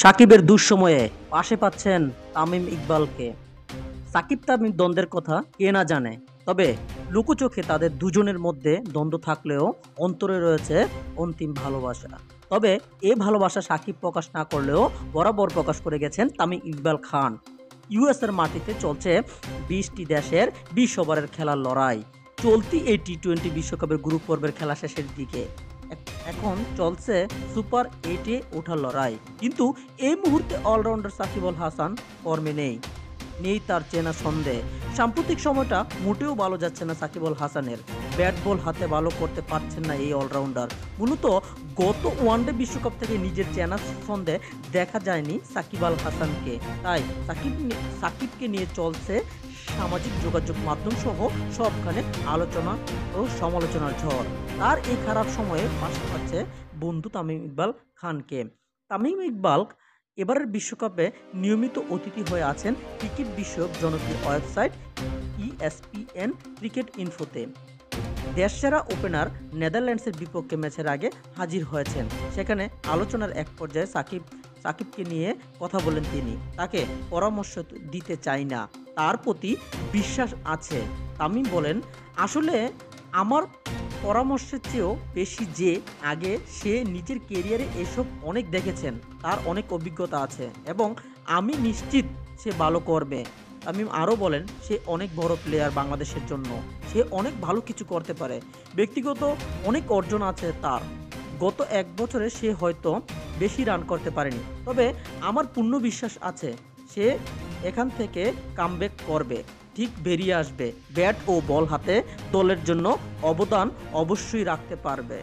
সাকিবের দুঃসময়ে পাশে পাচ্ছেন তামিম ইকবালকে। সাকিব তামিম দ্বন্দ্বের কথা কে না জানে, তবে লুকোচোখে তাদের দুজনের মধ্যে দ্বন্দ্ব থাকলেও অন্তরে রয়েছে অন্তিম ভালোবাসা। তবে এ ভালোবাসা সাকিব প্রকাশ না করলেও বরাবর প্রকাশ করে গেছেন তামিম ইকবাল খান। ইউএস এর মাটিতে চলছে 20টি দেশের 20 ওভারের খেলার লড়াই। চলতি এই টি-20 বিশ্বকাপের গ্রুপ পর্বের খেলা শেষের দিকে। এখন চলছে সুপার 8-এ ওঠার লড়াই, কিন্তু এই মুহূর্তে অলরাউন্ডার সাকিব আল হাসান ফর্মে নেই তার চেনা সন্দেহ। সাম্প্রতিক সময়টা মোটেও ভালো যাচ্ছে না সাকিব আল হাসানের। ব্যাট বল হাতে ভালো করতে পারছেন না এই অলরাউন্ডার। মূলত গত ওয়ানডে বিশ্বকাপ থেকে নিজের চেনা সন্দেহ দেখা যায়নি সাকিব আল হাসানকে। তাই সাকিবকে নিয়ে চলছে সামাজিক যোগাযোগ মাধ্যম সহ সবখানে আলোচনা ও সমালোচনার ঝড়। তার এই খারাপ সময়ে পাশে পাচ্ছে বন্ধু তামিম ইকবাল খানকে। তামিম ইকবাল এবারের বিশ্বকাপে নিয়মিত অতিথি হয়ে আছেন ক্রিকেট বিষয়ক জনপ্রিয় ওয়েবসাইট ইএসপিএন ক্রিকেট ইনফোতে। দেশসেরা ওপেনার নেদারল্যান্ডসের বিপক্ষে ম্যাচের আগে হাজির হয়েছেন। সেখানে আলোচনার এক পর্যায়ে সাকিবকে নিয়ে কথা বলেন তিনি। তাকে পরামর্শ দিতে চাই না, তার প্রতি বিশ্বাস আছে। তামিম বলেন, আসলে আমার পরামর্শের চেয়েও বেশি যে আগে সে নিজের কেরিয়ারে এসব অনেক দেখেছেন, তার অনেক অভিজ্ঞতা আছে এবং আমি নিশ্চিত সে ভালো করবে। তামিম আরও বলেন, সে অনেক বড় প্লেয়ার বাংলাদেশের জন্য, সে অনেক ভালো কিছু করতে পারে, ব্যক্তিগত অনেক অর্জন আছে তার। গত এক বছরে সে হয়তো বেশি রান করতে পারেনি, তবে আমার পূর্ণ বিশ্বাস আছে সে এখান থেকে কামব্যাক করবে, ঠিক বেরিয়ে আসবে, ব্যাট ও বল হাতে দলের জন্য অবদান অবশ্যই রাখতে পারবে।